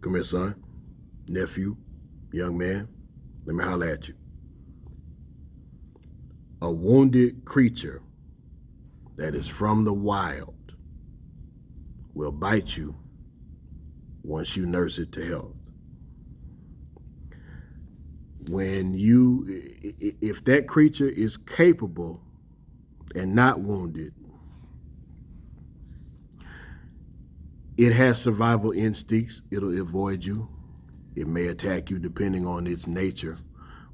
Come here, son, nephew, young man. Let me holler at you. A wounded creature that is from the wild will bite you once you nurse it to health. If that creature is capable and not wounded, it has survival instincts. It'll avoid you. It may attack you depending on its nature.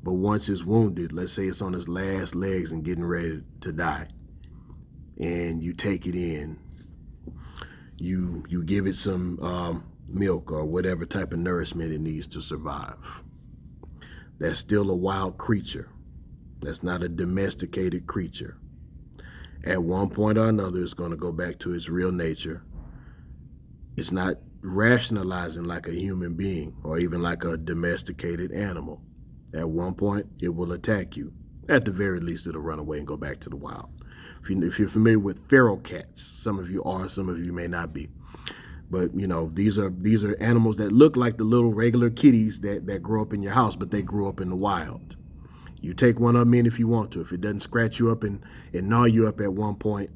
But once it's wounded, let's say it's on its last legs and getting ready to die, and you take it in, you give it some milk or whatever type of nourishment it needs to survive. That's still a wild creature. That's not a domesticated creature. At one point or another, it's going to go back to its real nature. It's not rationalizing like a human being or even like a domesticated animal. At one point, it will attack you. At the very least, it'll run away and go back to the wild. If you're familiar with feral cats, some of you are, some of you may not be. But these are animals that look like the little regular kitties that grow up in your house, but they grew up in the wild. You take one of them in if you want to. If it doesn't scratch you up and gnaw you up at one point,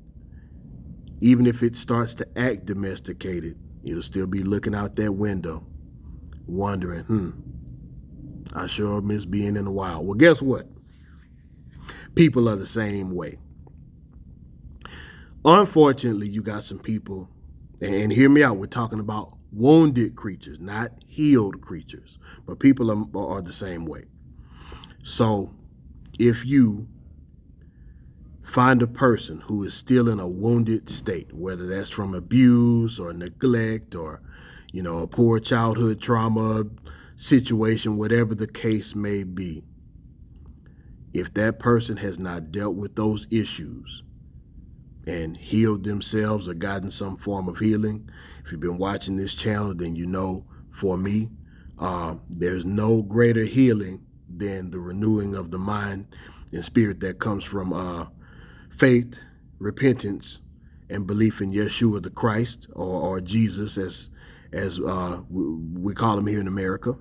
even if it starts to act domesticated, you'll still be looking out that window, wondering, I sure miss being in the wild. Well, guess what? People are the same way. Unfortunately, you got some people, and hear me out, we're talking about wounded creatures, not healed creatures, but people are the same way. So if you find a person who is still in a wounded state, whether that's from abuse or neglect or, a poor childhood trauma situation, whatever the case may be, if that person has not dealt with those issues and healed themselves or gotten some form of healing, if you've been watching this channel, then for me, there's no greater healing than the renewing of the mind and spirit that comes from faith, repentance, and belief in Yeshua the Christ, or Jesus as we call him here in America.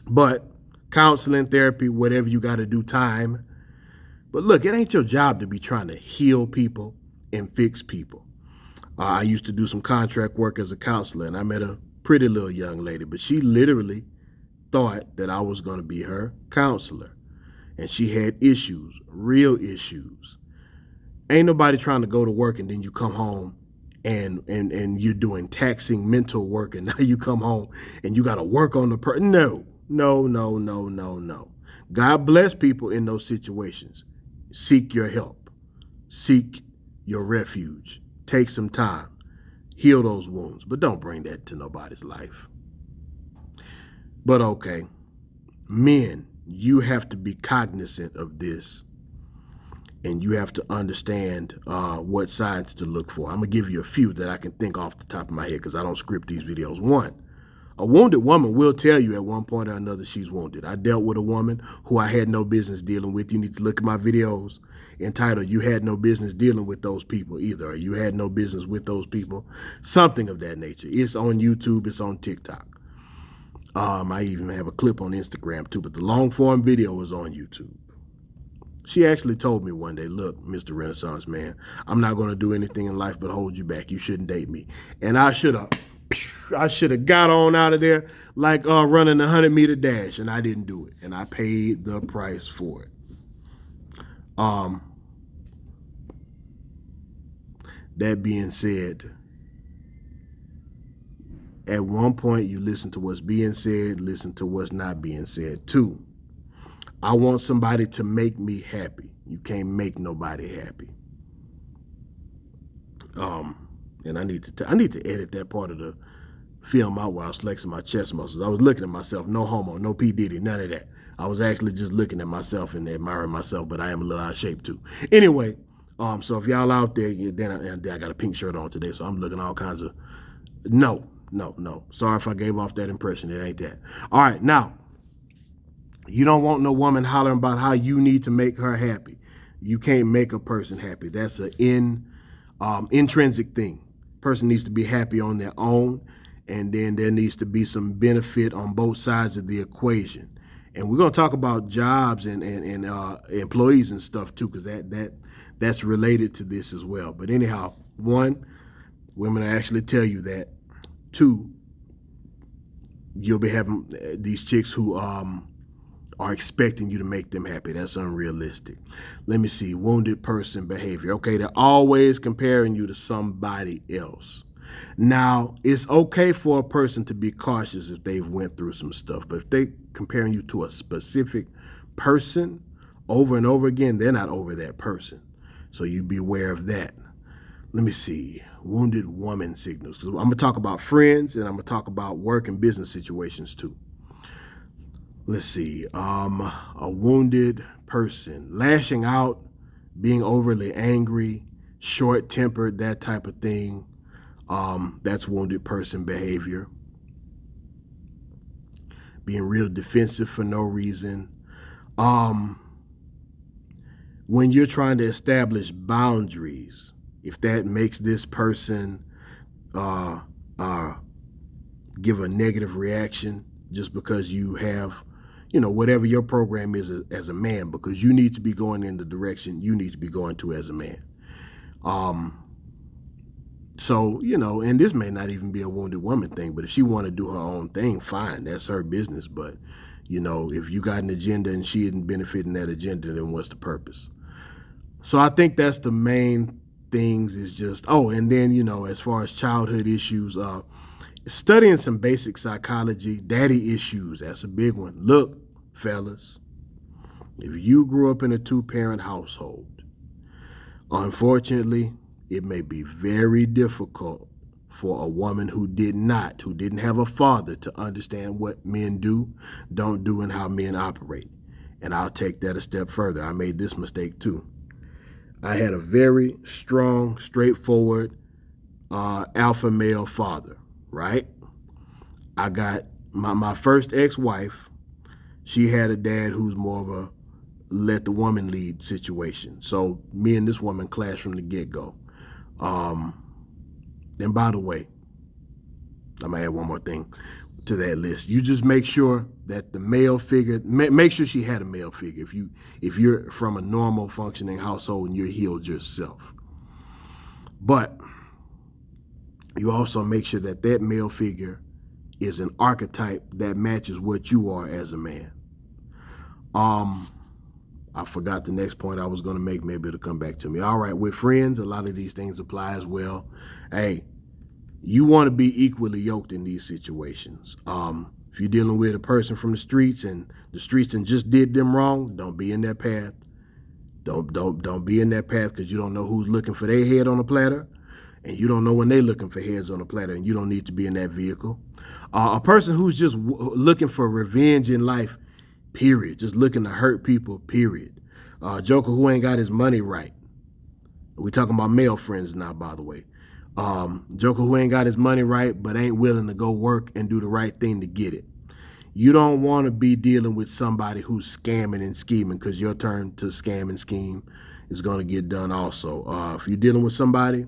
But counseling, therapy, whatever you got to do, time. But look, it ain't your job to be trying to heal people and fix people. I used to do some contract work as a counselor, and I met a pretty little young lady, but she literally thought that I was going to be her counselor. And she had issues, real issues. Ain't nobody trying to go to work and then you come home and you're doing taxing mental work, and now you come home and you got to work on the person. No. God bless people in those situations. Seek your help. Seek your refuge. Take some time. Heal those wounds, but don't bring that to nobody's life. But okay, men, you have to be cognizant of this, and you have to understand what signs to look for. I'm going to give you a few that I can think off the top of my head because I don't script these videos. One, a wounded woman will tell you at one point or another she's wounded. I dealt with a woman who I had no business dealing with. You need to look at my videos entitled, You Had No Business Dealing with Those People Either, or You Had No Business with Those People, something of that nature. It's on YouTube. It's on TikTok. I even have a clip on Instagram too, but the long form video is on YouTube. She actually told me one day, look, Mr. Renaissance Man, I'm not going to do anything in life but hold you back. You shouldn't date me. And I should have got on out of there like running a 100-meter dash, and I didn't do it. And I paid the price for it. That being said, at one point, you listen to what's being said, listen to what's not being said. Two, I want somebody to make me happy. You can't make nobody happy. And I need to edit that part of the film out while I was flexing my chest muscles. I was looking at myself, no homo, no P. Diddy, none of that. I was actually just looking at myself and admiring myself, but I am a little out of shape too. Anyway, so if y'all out there, then I got a pink shirt on today, so I'm looking all kinds of, no. Sorry if I gave off that impression. It ain't that. All right, now, you don't want no woman hollering about how you need to make her happy. You can't make a person happy. That's an intrinsic thing. Person needs to be happy on their own, and then there needs to be some benefit on both sides of the equation. And we're going to talk about jobs and employees and stuff too, because that's related to this as well. But anyhow, one, women actually tell you that. Two, you'll be having these chicks who are expecting you to make them happy. That's unrealistic. Let me see. Wounded person behavior. Okay, they're always comparing you to somebody else. Now, it's okay for a person to be cautious if they've went through some stuff, but if they comparing you to a specific person over and over again, they're not over that person. So you be aware of that. Let me see. Wounded woman signals. 'Cause I'm going to talk about friends and I'm going to talk about work and business situations too. Let's see. A wounded person. Lashing out, being overly angry, short-tempered, that type of thing. That's wounded person behavior. Being real defensive for no reason. When you're trying to establish boundaries, if that makes this person give a negative reaction just because you have, whatever your program is as a man, because you need to be going in the direction you need to be going to as a man. So, and this may not even be a wounded woman thing, but if she want to do her own thing, fine, that's her business. But, if you got an agenda and she isn't benefiting that agenda, then what's the purpose? So I think that's the main things is just, and then, as far as childhood issues, studying some basic psychology, daddy issues, that's a big one. Look, fellas, if you grew up in a two-parent household, unfortunately, it may be very difficult for a woman who didn't have a father to understand what men don't do, and how men operate. And I'll take that a step further. I made this mistake too. I had a very strong, straightforward, alpha male father, right? I got my first ex-wife. She had a dad who's more of a let the woman lead situation. So me and this woman clashed from the get-go. And by the way, I'm gonna add one more thing to that list. You just make sure that the male figure, make sure she had a male figure. If you're from a normal functioning household and you're healed yourself, but you also make sure that male figure is an archetype that matches what you are as a man. I forgot the next point I was going to make. Maybe it'll come back to me. All right, with friends, a lot of these things apply as well. Hey, you want to be equally yoked in these situations. If you're dealing with a person from the streets and the streets just did them wrong, don't be in that path. Don't be in that path, because you don't know who's looking for their head on a platter, and you don't know when they're looking for heads on a platter, and you don't need to be in that vehicle. A person who's just looking for revenge in life, period. Just looking to hurt people, period. Joker who ain't got his money right. We talking about male friends now, by the way. Joker who ain't got his money right, but ain't willing to go work and do the right thing to get it. You don't want to be dealing with somebody who's scamming and scheming, because your turn to scam and scheme is going to get done also. If you're dealing with somebody,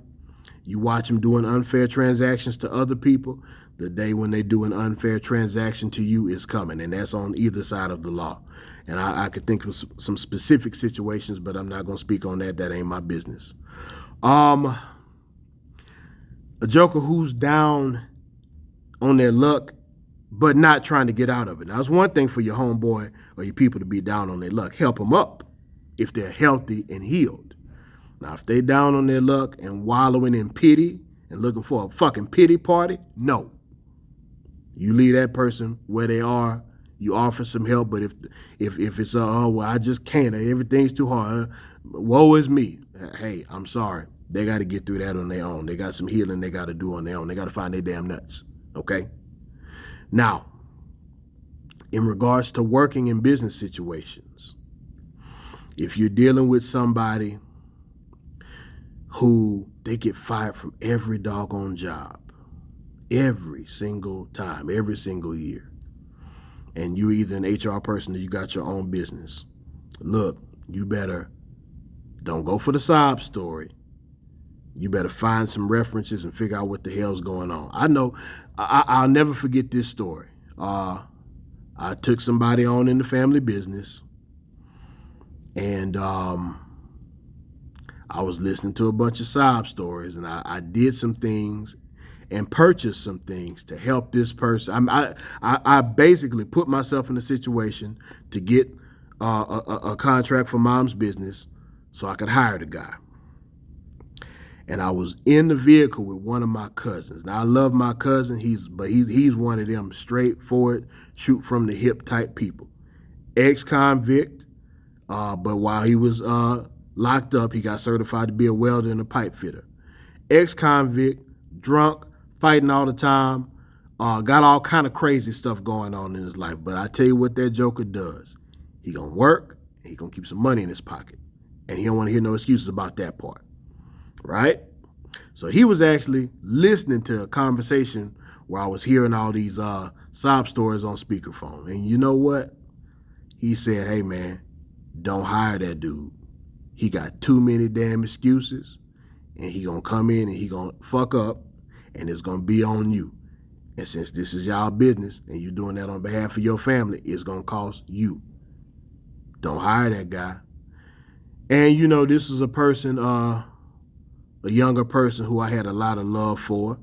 you watch them doing unfair transactions to other people, the day when they do an unfair transaction to you is coming, and that's on either side of the law. And I could think of some specific situations, but I'm not going to speak on that. That ain't my business. A joker who's down on their luck, but not trying to get out of it. Now, it's one thing for your homeboy or your people to be down on their luck. Help them up if they're healthy and healed. Now, if they down on their luck and wallowing in pity and looking for a fucking pity party, no. You leave that person where they are. You offer some help, but if it's well, I just can't. Everything's too hard. Woe is me. Hey, I'm sorry. They got to get through that on their own. They got some healing they got to do on their own. They got to find their damn nuts. Okay. Now, in regards to working in business situations, if you're dealing with somebody who they get fired from every doggone job, every single time, every single year, and you're either an HR person or you got your own business, look, you better don't go for the sob story. You better find some references and figure out what the hell's going on. I know I'll never forget this story. I took somebody on in the family business, and I was listening to a bunch of sob stories, and I did some things and purchased some things to help this person. I basically put myself in a situation to get a contract for mom's business so I could hire the guy. And I was in the vehicle with one of my cousins. Now I love my cousin. He's one of them straightforward, shoot from the hip type people. Ex-convict, but while he was locked up, he got certified to be a welder and a pipe fitter. Ex-convict, drunk, fighting all the time, got all kind of crazy stuff going on in his life. But I tell you what that joker does. He gonna work, and he gonna keep some money in his pocket. And he don't want to hear no excuses about that part. Right? So he was actually listening to a conversation where I was hearing all these sob stories on speakerphone. And you know what? He said, hey man, don't hire that dude. He got too many damn excuses, and he gonna come in and he gonna fuck up, and it's gonna be on you. And since this is y'all business and you're doing that on behalf of your family, it's gonna cost you. Don't hire that guy. And you know, this is a person, a younger person who I had a lot of love for.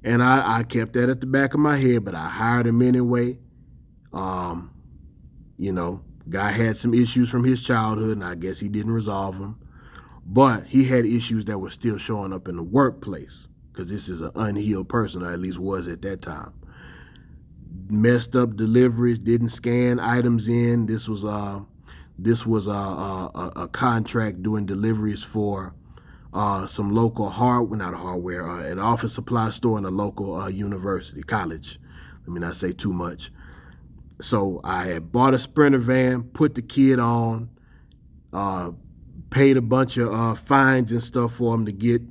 And I kept that at the back of my head, but I hired him anyway. You know, guy had some issues from his childhood, and I guess he didn't resolve them. But he had issues that were still showing up in the workplace, because this is an unhealed person, or at least was at that time. Messed up deliveries, didn't scan items in. This was a contract doing deliveries for some local an office supply store in a local university, college. Let me not say too much. So I had bought a Sprinter van, put the kid on, paid a bunch of fines and stuff for him to get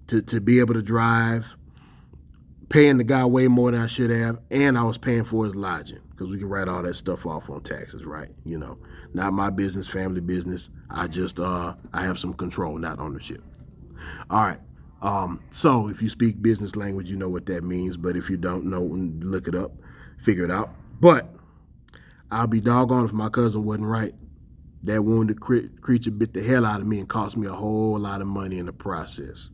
to be able to drive, paying the guy way more than I should have, and I was paying for his lodging, because we can write all that stuff off on taxes, right? You know, not my business, family business. I just I have some control, not ownership. All right. So if you speak business language, you know what that means. But if you don't know, look it up, figure it out. But I'll be doggone if my cousin wasn't right. That wounded creature bit the hell out of me and cost me a whole lot of money in the process.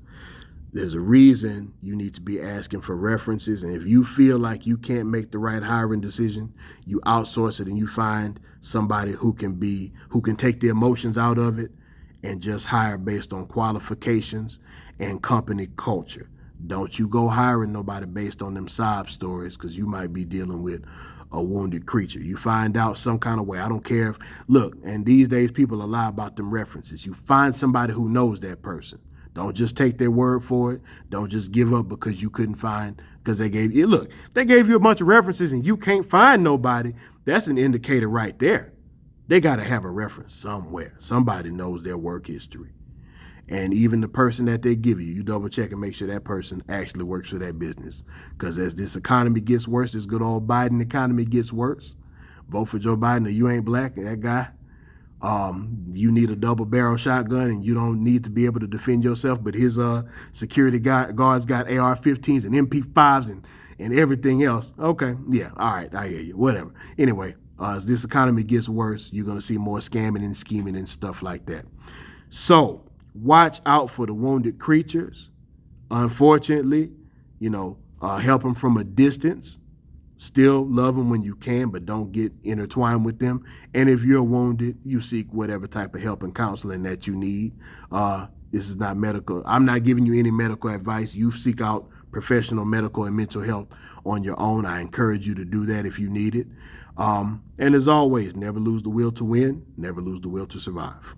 There's a reason you need to be asking for references. And if you feel like you can't make the right hiring decision, you outsource it and you find somebody who can take the emotions out of it and just hire based on qualifications and company culture. Don't you go hiring nobody based on them sob stories, because you might be dealing with a wounded creature. You find out some kind of way. I don't care look, and these days people lie about them references. You find somebody who knows that person. Don't just take their word for it. Don't just give up because you couldn't find, because they gave you, look, if they gave you a bunch of references and you can't find nobody, that's an indicator right there. They got to have a reference somewhere. Somebody knows their work history. And even the person that they give you, you double check and make sure that person actually works for that business. Because as this economy gets worse, this good old Biden economy gets worse. Vote for Joe Biden, or you ain't black, that guy. You need a double barrel shotgun, and you don't need to be able to defend yourself. But his security guards got AR-15s and MP5s and everything else. Okay, yeah, all right, I hear you. Whatever. Anyway, as this economy gets worse, you're gonna see more scamming and scheming and stuff like that. So watch out for the wounded creatures. Unfortunately, you know, help them from a distance. Still love them when you can, but don't get intertwined with them. And if you're wounded, you seek whatever type of help and counseling that you need. This is not medical. I'm not giving you any medical advice. You seek out professional medical and mental health on your own. I encourage you to do that if you need it. And as always, never lose the will to win, never lose the will to survive.